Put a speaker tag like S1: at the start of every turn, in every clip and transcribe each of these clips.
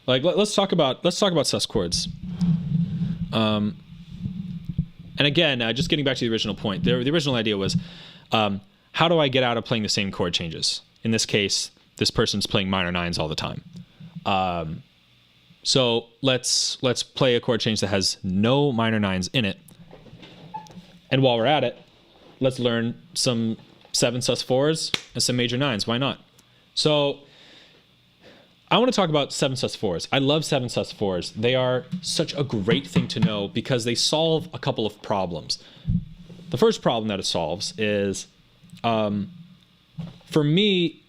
S1: Like let's talk about sus chords. And again, just getting back to the original point, the original idea was, how do I get out of playing the same chord changes? In this case, this person's playing minor nines all the time. So let's play a chord change that has no minor nines in it. And while we're at it, let's learn some 7 sus4s and some major 9s. Why not? So I want to talk about 7 sus4s. I love 7 sus4s. They are such a great thing to know because they solve a couple of problems. The first problem that it solves is, for me,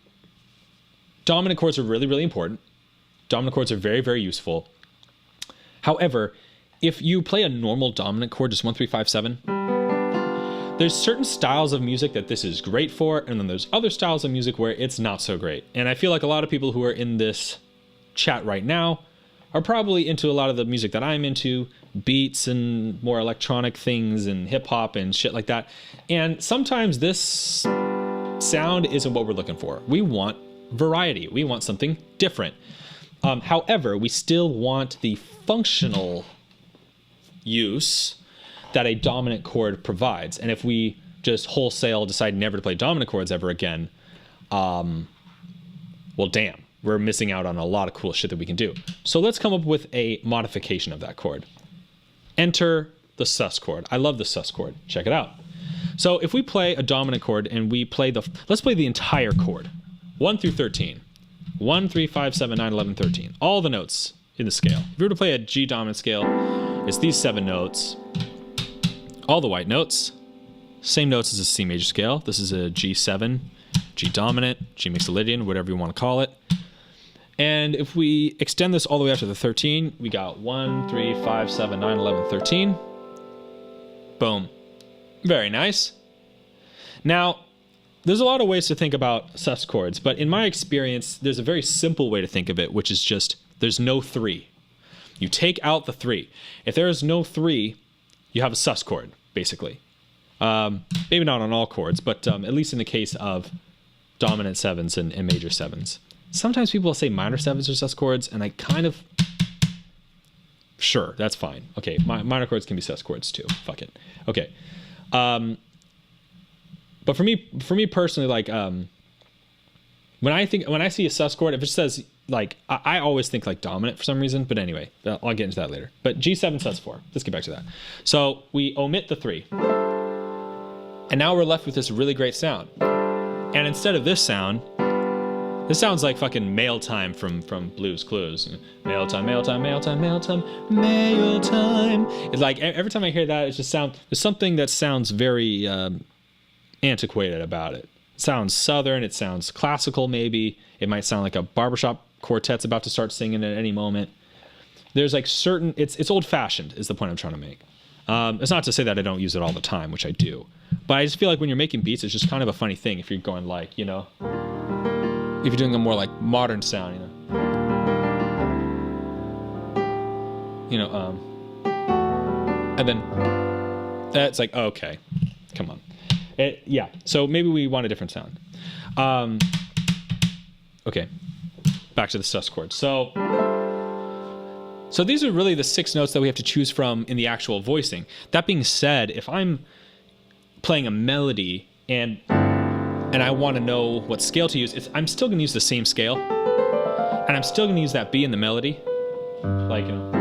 S1: dominant chords are really, really important. Dominant chords are very, very useful. However, if you play a normal dominant chord, just 1, 3, 5, 7, there's certain styles of music that this is great for, and then there's other styles of music where it's not so great. And I feel like a lot of people who are in this chat right now are probably into a lot of the music that I'm into, beats and more electronic things and hip hop and shit like that. And sometimes this sound isn't what we're looking for. We want variety. We want something different. However, we still want the functional use that a dominant chord provides. And if we just wholesale decide never to play dominant chords ever again, well, damn, we're missing out on a lot of cool shit that we can do. So let's come up with a modification of that chord. Enter the sus chord. I love the sus chord. Check it out. So if we play a dominant chord and we play let's play the entire chord, 1 through 13. 1, 3, 5, 7, 9, 11, 13. All the notes in the scale. If you were to play a G dominant scale, it's these 7 notes. All the white notes, same notes as a C major scale. This is a G7, G dominant, G mixolydian, whatever you want to call it. And if we extend this all the way up to the 13, we got 1, 3, 5, 7, 9, 11, 13. Boom. Very nice. Now, there's a lot of ways to think about sus chords, but in my experience, there's a very simple way to think of it, which is just there's no 3. You take out the 3. If there is no 3, you have a sus chord, basically. Maybe not on all chords, but at least in the case of dominant 7s and major 7s. Sometimes people will say minor 7s are sus chords, and I kind of... Sure, that's fine. Okay, minor chords can be sus chords too. Fuck it. Okay. But for me personally, like, when I see a sus chord, if it says, like, I always think like dominant for some reason, but anyway, I'll get into that later. But G7 sus4, let's get back to that. So we omit the 3. And now we're left with this really great sound. And instead of this sound, this sounds like fucking mail time from Blue's Clues. Mail time, mail time, mail time, mail time, mail time. It's like every time I hear that, it just there's something that sounds very antiquated about it. It sounds southern, it sounds classical maybe. It might sound like a barbershop quartet's about to start singing at any moment. There's like certain, it's old-fashioned is the point I'm trying to make. It's not to say that I don't use it all the time, which I do. But I just feel like when you're making beats, it's just kind of a funny thing if you're going like, you know, if you're doing a more like modern sound, you know, and then it's like, okay, come on. Yeah, so maybe we want a different sound. Okay, back to the sus chord. So these are really the 6 notes that we have to choose from in the actual voicing. That being said, if I'm playing a melody and I want to know what scale to use, I'm still going to use the same scale, and I'm still going to use that B in the melody, like, you know.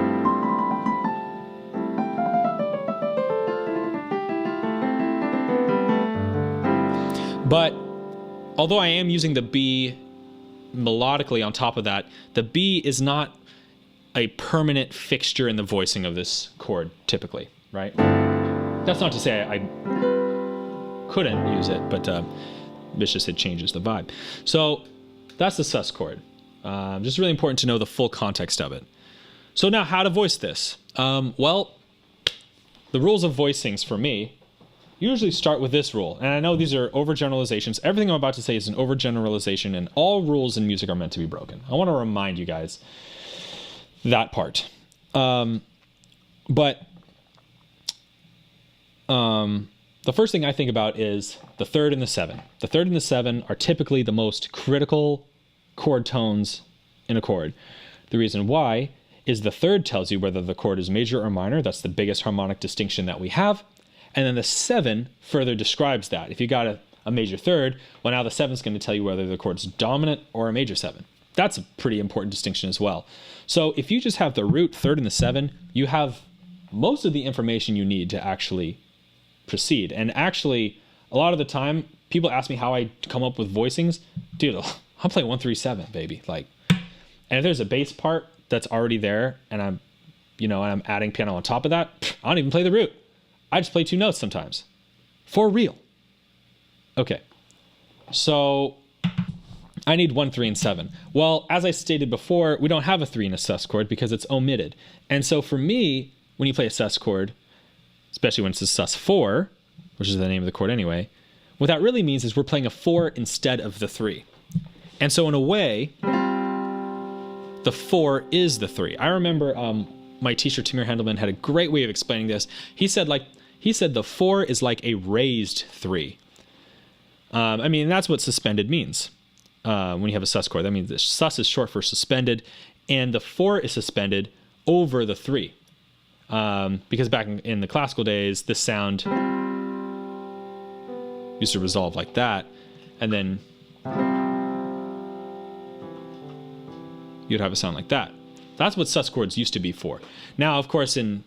S1: But although I am using the B melodically on top of that, the B is not a permanent fixture in the voicing of this chord, typically, right? That's not to say I couldn't use it, but it's just it changes the vibe. So that's the sus chord. Just really important to know the full context of it. So now how to voice this? Well, the rules of voicings for me usually start with this rule. And I know these are overgeneralizations. Everything I'm about to say is an overgeneralization, and all rules in music are meant to be broken. I want to remind you guys that part. But the first thing I think about is the 3rd and the 7. The 3rd and the 7 are typically the most critical chord tones in a chord. The reason why is the third tells you whether the chord is major or minor. That's the biggest harmonic distinction that we have. And then the 7 further describes that. If you got a major third, well, now the 7 is going to tell you whether the chord's dominant or a major 7. That's a pretty important distinction as well. So if you just have the root, third, and the 7, you have most of the information you need to actually proceed. And actually, a lot of the time, people ask me how I come up with voicings. Dude, I'll play 1, 3, 7, baby. Like, and if there's a bass part that's already there, and I'm adding piano on top of that, I don't even play the root. I just play 2 notes sometimes. For real. Okay. So I need 1, 3, and 7. Well, as I stated before, we don't have a 3 in a sus chord because it's omitted. And so for me, when you play a sus chord, especially when it's a sus 4, which is the name of the chord anyway, what that really means is we're playing a 4 instead of the 3. And so in a way, the 4 is the 3. I remember my teacher, Timur Handelman, had a great way of explaining this. He said the 4 is like a raised 3. I mean, that's what suspended means. When you have a sus chord, that means the sus is short for suspended, and the 4 is suspended over the 3. Because back in the classical days, this sound used to resolve like that, and then you'd have a sound like that. That's what sus chords used to be for. Now, of course, in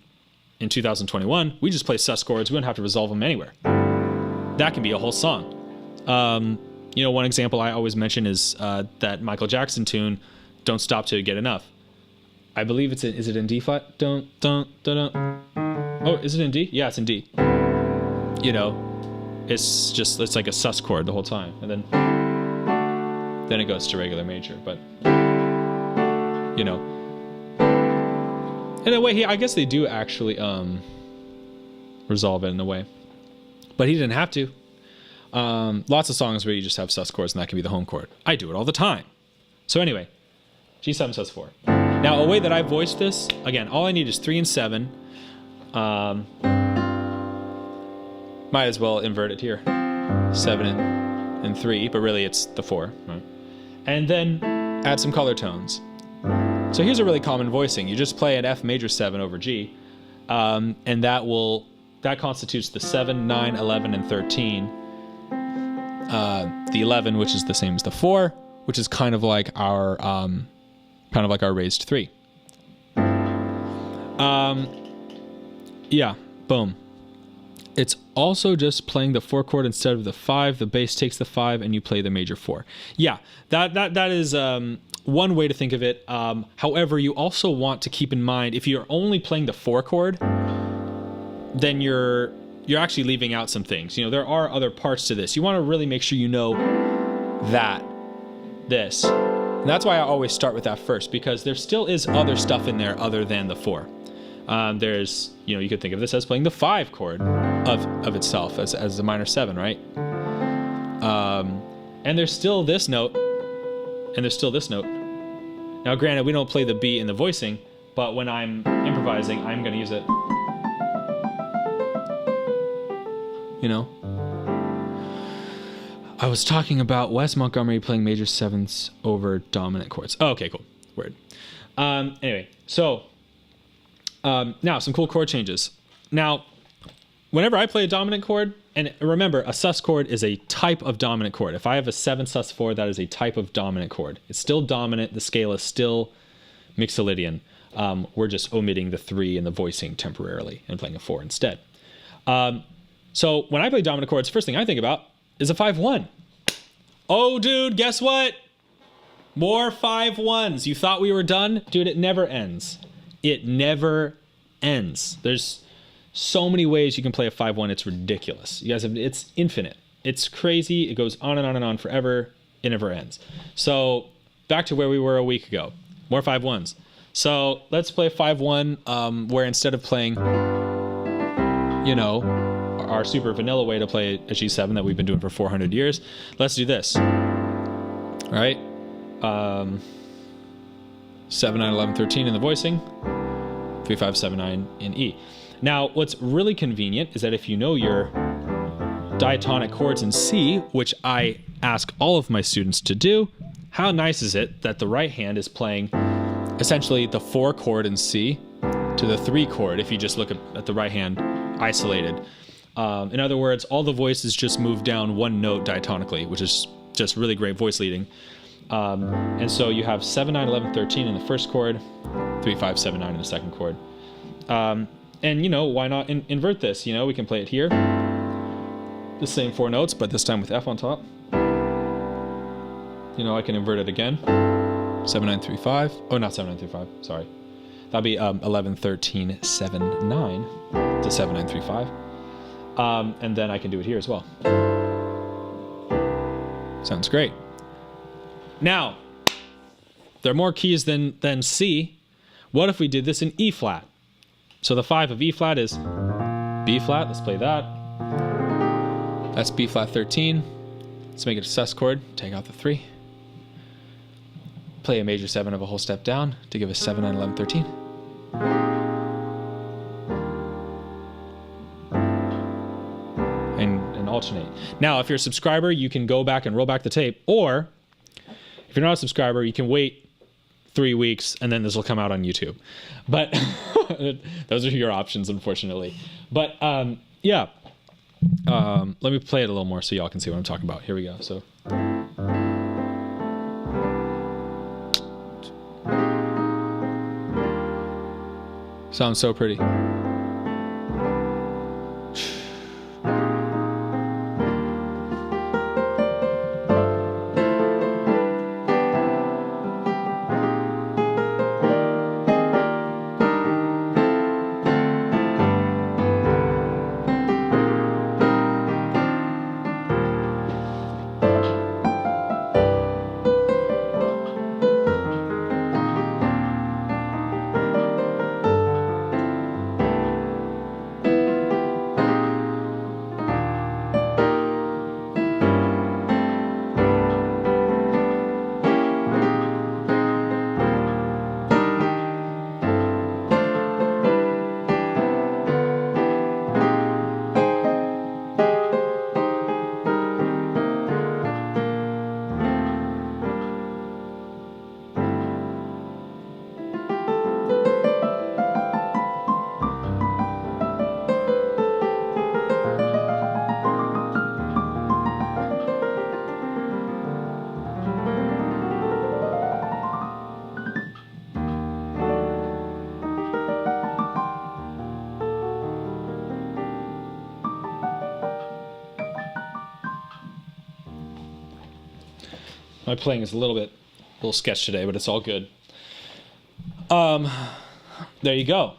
S1: 2021, we just play sus chords. We don't have to resolve them anywhere. That can be a whole song. One example I always mention is that Michael Jackson tune, "Don't Stop Till You Get Enough." I believe is it in D flat? Don't. Oh, is it in D? Yeah, it's in D. It's like a sus chord the whole time, and then it goes to regular major. But in a way, I guess they do actually resolve it in a way, but he didn't have to. Lots of songs where you just have sus chords, and that can be the home chord. I do it all the time. So anyway, G7 sus 4. Now, a way that I voiced this, again, all I need is 3 and 7. Might as well invert it here. 7 and 3, but really it's the 4. Right? And then add some color tones. So here's a really common voicing. You just play an F major 7 over G, and that constitutes the 7, 9, 11, and 13. The 11, which is the same as the 4, which is kind of like our raised 3. Yeah, boom. It's also just playing the 4 chord instead of the 5. The bass takes the 5, and you play the major 4. Yeah, that is one way to think of it. However, you also want to keep in mind, if you're only playing the 4 chord, then you're actually leaving out some things. There are other parts to this. You want to really make sure you know this. And that's why I always start with that first, because there still is other stuff in there other than the 4. There's, you could think of this as playing the 5 chord of itself as the minor 7, right? And there's still this note, and there's still this note. Now, granted, we don't play the B in the voicing, but when I'm improvising, I'm going to use it. I was talking about Wes Montgomery playing major 7s over dominant chords. Oh, okay, cool. Word. Anyway, so now some cool chord changes. Now, whenever I play a dominant chord, and remember, a sus chord is a type of dominant chord. If I have a 7 sus 4, that is a type of dominant chord. It's still dominant. The scale is still Mixolydian. We're just omitting the 3 in the voicing temporarily and playing a 4 instead. So when I play dominant chords, first thing I think about is a 5-1. Oh, dude, guess what? More 5-1s. You thought we were done? Dude, it never ends. It never ends. There's so many ways you can play a 5-1. It's ridiculous. It's infinite. It's crazy. It goes on and on and on forever. It never ends. So back to where we were a week ago. More 5-1s. So let's play a 5-1 where instead of playing, our super vanilla way to play a G7 that we've been doing for 400 years, let's do this. All right? 7, 9, 11, 13 in the voicing, 3, 5, 7, 9 in E. Now, what's really convenient is that if you know your diatonic chords in C, which I ask all of my students to do, how nice is it that the right hand is playing essentially the 4 chord in C to the 3 chord if you just look at the right hand isolated. In other words, all the voices just move down one note diatonically, which is just really great voice leading. And so you have 7, 9, 11, 13 in the first chord, 3, 5, 7, 9 in the second chord. And, you know, why not invert this? You know, we can play it here. The same 4 notes, but this time with F on top. You know, I can invert it again. 7, 9, 3, 5. Oh, not 7, 9, 3, 5. Sorry. That'd be 11, 13, 7, 9 to 7, 9, 3, 5. And then I can do it here as well. Sounds great. Now, there are more keys than C. What if we did this in E flat? So the 5 of E flat is B flat. Let's play that. That's B flat 13. Let's make it a sus chord. Take out the 3. Play a major 7 of a whole step down to give us 7, 9, 11, 13. And alternate. Now, if you're a subscriber, you can go back and roll back the tape. Or, if you're not a subscriber, you can wait 3 weeks and then this will come out on YouTube. But those are your options, unfortunately. But yeah. Let me play it a little more so y'all can see what I'm talking about. Here we go. So. Sounds so pretty. My playing is a little sketch today, but it's all good. There you go.